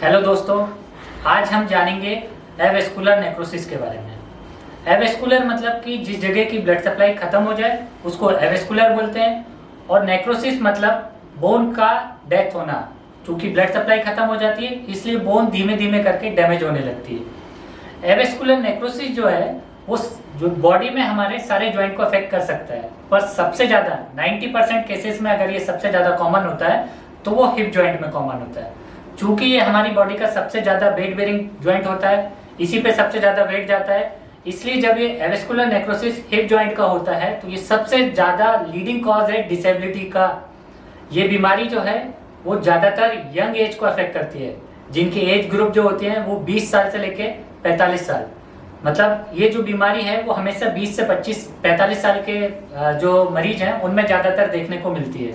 Hello दोस्तों, आज हम जानेंगे एवेस्कुलर नेक्रोसिस के बारे में। एवेस्कुलर मतलब कि जिस जगह की ब्लड सप्लाई खत्म हो जाए उसको एवेस्कुलर बोलते हैं, और नेक्रोसिस मतलब बोन का डेथ होना। चूंकि ब्लड सप्लाई खत्म हो जाती है इसलिए बोन धीमे धीमे करके डैमेज होने लगती है। एवेस्कुलर नेक्रोसिस जो है वो जो बॉडी में हमारे सारे ज्वाइंट को अफेक्ट कर सकता है, पर सबसे ज़्यादा 90% केसेस में अगर ये सबसे ज़्यादा कॉमन होता है तो वो हिप ज्वाइंट में कॉमन होता है। चूंकि ये हमारी बॉडी का सबसे ज्यादा वेट बेरिंग ज्वाइंट होता है, इसी पे सबसे ज्यादा वेट जाता है, इसलिए जब ये एवेस्कुलर नेक्रोसिस हिप ज्वाइंट का होता है तो ये सबसे ज्यादा लीडिंग कॉज है डिसेबिलिटी का। ये बीमारी जो है वो ज्यादातर यंग एज को अफेक्ट करती है, जिनकी एज ग्रुप जो होती है वो 20 साल से लेके 45 साल। मतलब ये जो बीमारी है वो हमेशा 20 से 45 साल के जो मरीज हैं उनमें ज्यादातर देखने को मिलती है।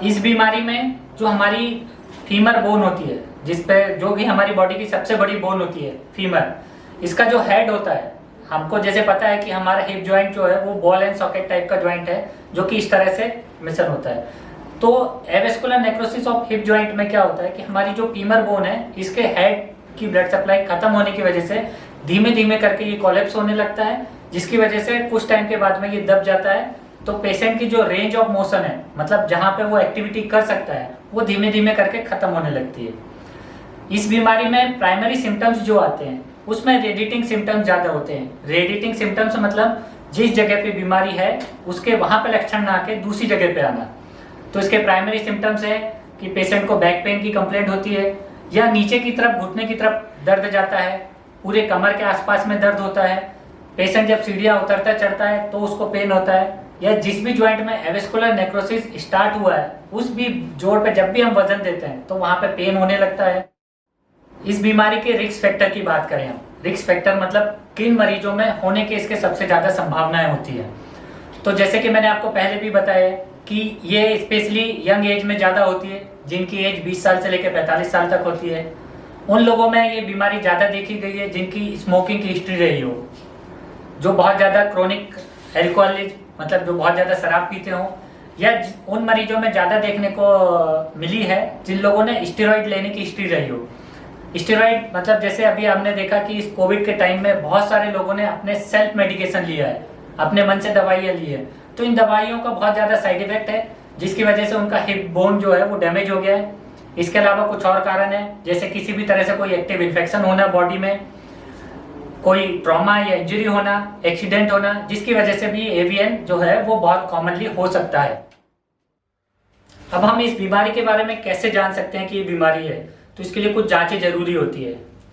इस बीमारी में जो हमारी फीमर बोन होती है, जिसपे जो भी हमारी बॉडी की सबसे बड़ी बोन होती है फीमर, इसका जो हेड होता है, हमको जैसे पता है कि हमारा हिप जॉइंट जो है वो बॉल एंड सॉकेट टाइप का जॉइंट है जो कि इस तरह से मिशन होता है। तो avascular necrosis of hip joint में क्या होता है कि हमारी जो फीमर बोन है इसके हेड की ब्लड सप्लाई खत्म होने की वजह से धीमे धीमे करके ये कोलैप्स होने लगता है, जिसकी वजह से कुछ टाइम के बाद में ये दब जाता है। तो पेशेंट की जो रेंज ऑफ मोशन है, मतलब जहां पे वो एक्टिविटी कर सकता है, वो धीमे धीमे करके खत्म होने लगती है। इस बीमारी में प्राइमरी सिम्टम्स जो आते हैं उसमें रेडिएटिंग सिम्टम्स ज्यादा होते हैं। रेडिएटिंग सिम्टम्स मतलब जिस जगह पे बीमारी है उसके वहां पे लक्षण ना आके दूसरी जगह पे आना। तो इसके प्राइमरी सिम्टम्स है कि पेशेंट को बैक पेन की कंप्लेंट होती है, या नीचे की तरफ घुटने की तरफ दर्द जाता है, पूरे कमर के आसपास में दर्द होता है, पेशेंट जब सीढ़ियां उतरता चढ़ता है तो उसको पेन होता है, या जिस भी ज्वाइंट में एवेस्कुलर नेक्रोसिस स्टार्ट हुआ है उस भी जोड़ पे जब भी हम वजन देते हैं तो वहां पे पेन होने लगता है। इस बीमारी के रिस्क फैक्टर की बात करें हम, रिस्क फैक्टर मतलब किन मरीजों में होने की इसके सबसे ज्यादा संभावनाएं होती है। तो जैसे कि मैंने आपको पहले भी बताया कि ये स्पेशली यंग एज में ज्यादा होती है, जिनकी एज 20 साल से लेकर 45 साल तक होती है। उन लोगों में ये बीमारी ज्यादा देखी गई है जिनकी स्मोकिंग की हिस्ट्री रही हो, जो बहुत ज्यादा क्रोनिक एल्कोहलिक मतलब जो बहुत ज्यादा शराब पीते हो, या उन मरीजों में ज्यादा देखने को मिली है जिन लोगों ने स्टेरॉइड लेने की हिस्ट्री रही हो। स्टेरॉइड मतलब जैसे अभी हमने देखा कि इस कोविड के टाइम में बहुत सारे लोगों ने अपने सेल्फ मेडिकेशन लिया है, अपने मन से दवाइयाँ ली है, तो इन दवाइयों का बहुत ज्यादा साइड इफेक्ट है जिसकी वजह से उनका हिप बोन जो है वो डैमेज हो गया है। इसके अलावा कुछ और कारण है, जैसे किसी भी तरह से कोई एक्टिव इन्फेक्शन होना बॉडी में, कोई ट्रॉमा या इंजरी होना, एक्सीडेंट होना, जिसकी वजह से भी एवीएन जो है वो बहुत कॉमनली हो सकता है। अब हम इस बीमारी के बारे में कैसे जान सकते हैं कि ये बीमारी है, तो इसके लिए कुछ जांचें जरूरी होती है।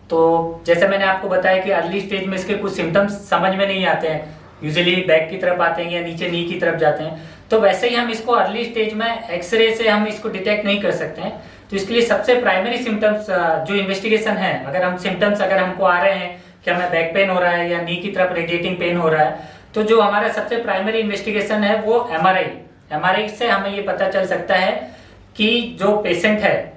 तो जैसे मैंने आपको बताया कि अर्ली स्टेज में इसके कुछ सिम्टम्स समझ में नहीं आते हैं, यूजुअली बैक की तरफ आते हैं या नीचे नी की तरफ जाते हैं, तो वैसे ही हम इसको अर्ली स्टेज में एक्सरे से हम इसको डिटेक्ट नहीं कर सकते हैं। तो इसके लिए सबसे प्राइमरी सिम्टम्स जो इन्वेस्टिगेशन है, अगर हम सिम्टम्स अगर हमको आ रहे हैं कि हमें बैक पेन हो रहा है या नी की तरफ रेडिएटिंग पेन हो रहा है, तो जो हमारा सबसे प्राइमरी इन्वेस्टिगेशन है वो एमआरआई से हमें ये पता चल सकता है कि जो पेशेंट है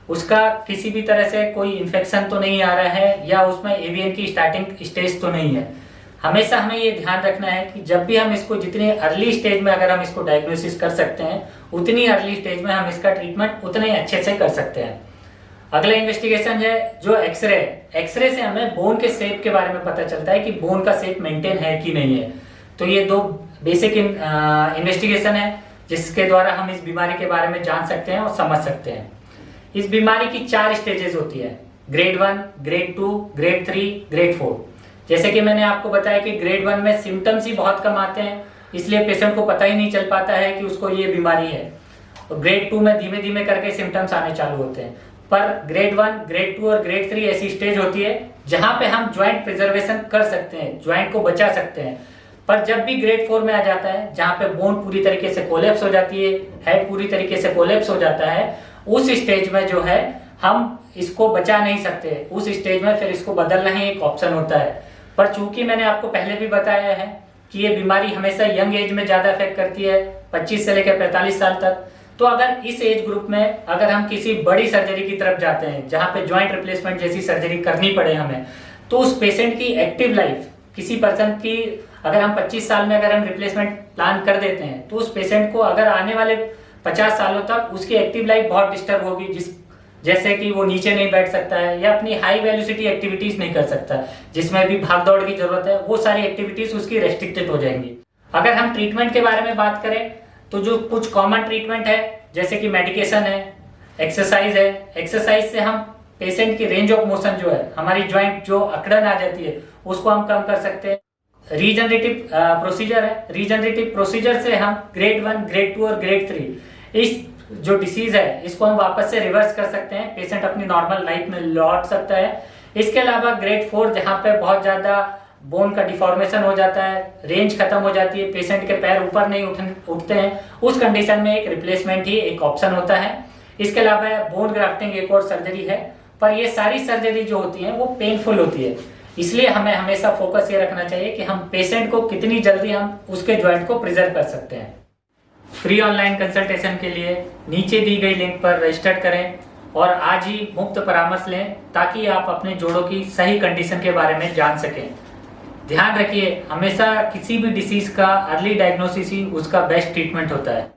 उसका किसी भी तरह से कोई इन्फेक्शन तो नहीं आ रहा है या उसमें एवीएन की स्टार्टिंग स्टेज तो नहीं है। हमेशा हमें ये ध्यान रखना है कि जब भी हम इसको जितनी अर्ली स्टेज में अगर हम इसको डायग्नोसिस कर सकते हैं उतनी अर्ली स्टेज में हम इसका ट्रीटमेंट उतने अच्छे से कर सकते हैं। अगला इन्वेस्टिगेशन है जो एक्सरे। एक्सरे से हमें बोन के शेप के बारे में पता चलता है कि बोन का शेप मेंटेन है कि नहीं है। तो ये दो बेसिक इन्वेस्टिगेशन है जिसके द्वारा हम इस बीमारी के बारे में जान सकते हैं और समझ सकते हैं। इस बीमारी की 4 स्टेजेस होती है, ग्रेड 1, ग्रेड 2, ग्रेड 3, ग्रेड 4। जैसे कि मैंने आपको बताया कि ग्रेड 1 में सिम्टम्स ही बहुत कम आते हैं, इसलिए पेशेंट को पता ही नहीं चल पाता है कि उसको ये बीमारी है। और ग्रेड 2 में धीमे धीमे करके सिम्टम्स आने चालू होते हैं। पर ग्रेड 1, ग्रेड 2 और ग्रेड 3 ऐसी स्टेज होती है जहां पे हम ज्वाइंट प्रिजर्वेशन कर सकते हैं, ज्वाइंट को बचा सकते हैं। पर जब भी ग्रेड 4 में आ जाता है, जहां पे बोन पूरी तरीके से कोलैप्स हो जाती है, हेड पूरी तरीके से कोलैप्स हो जाता है, उस स्टेज में जो है हम इसको बचा नहीं सकते। उस स्टेज में फिर इसको बदलना ही एक ऑप्शन होता है। पर चूंकि मैंने आपको पहले भी बताया है कि ये बीमारी हमेशा यंग एज में ज्यादा अफेक्ट करती है, 25 से लेकर 45 साल तक। तो अगर इस एज ग्रुप में अगर हम किसी बड़ी सर्जरी की तरफ जाते हैं जहां पे ज्वाइंट रिप्लेसमेंट जैसी सर्जरी करनी पड़े हमें, तो उस पेशेंट की एक्टिव लाइफ, किसी पर्सन की अगर हम 25 साल में अगर हम रिप्लेसमेंट प्लान कर देते हैं तो उस पेशेंट को अगर आने वाले 50 सालों तक उसकी एक्टिव लाइफ बहुत डिस्टर्ब होगी, जैसे कि वो नीचे नहीं बैठ सकता है या अपनी हाई वेलोसिटी एक्टिविटीज नहीं कर सकता, जिसमें भी भाग दौड़ की जरूरत है, वो सारी एक्टिविटीज उसकी रेस्ट्रिक्टेड हो जाएंगी। अगर हम ट्रीटमेंट के बारे में बात करें तो जो कुछ कॉमन ट्रीटमेंट है जैसे कि मेडिकेशन है, एक्सरसाइज है। एक्सरसाइज से हम पेशेंट की रेंज ऑफ मोशन जो है, हमारी ज्वाइंट जो अकड़न आ जाती है उसको हम कम कर सकते हैं। रीजनरेटिव प्रोसीजर है, रीजनरेटिव प्रोसीजर से हम ग्रेड 1, ग्रेड 2 और ग्रेड 3 इस जो डिसीज है इसको हम वापस से रिवर्स कर सकते हैं, पेशेंट अपनी नॉर्मल लाइफ में लौट सकता है। इसके अलावा ग्रेड 4 जहाँ पे बहुत ज्यादा बोन का डिफॉर्मेशन हो जाता है, रेंज खत्म हो जाती है, पेशेंट के पैर ऊपर नहीं उठते हैं, उस कंडीशन में एक रिप्लेसमेंट ही एक ऑप्शन होता है। इसके अलावा बोन ग्राफ्टिंग एक और सर्जरी है, पर ये सारी सर्जरी जो होती है वो पेनफुल होती है, इसलिए हमें हमेशा फोकस ये रखना चाहिए कि हम पेशेंट को कितनी जल्दी हम उसके जॉइंट को प्रिजर्व कर सकते हैं। फ्री ऑनलाइन कंसल्टेशन के लिए नीचे दी गई लिंक पर रजिस्टर करें और आज ही मुफ्त परामर्श लें ताकि आप अपने जोड़ों की सही कंडीशन के बारे में जान सकें। ध्यान रखिए, हमेशा किसी भी डिसीज का अर्ली डायग्नोसिस ही उसका बेस्ट ट्रीटमेंट होता है।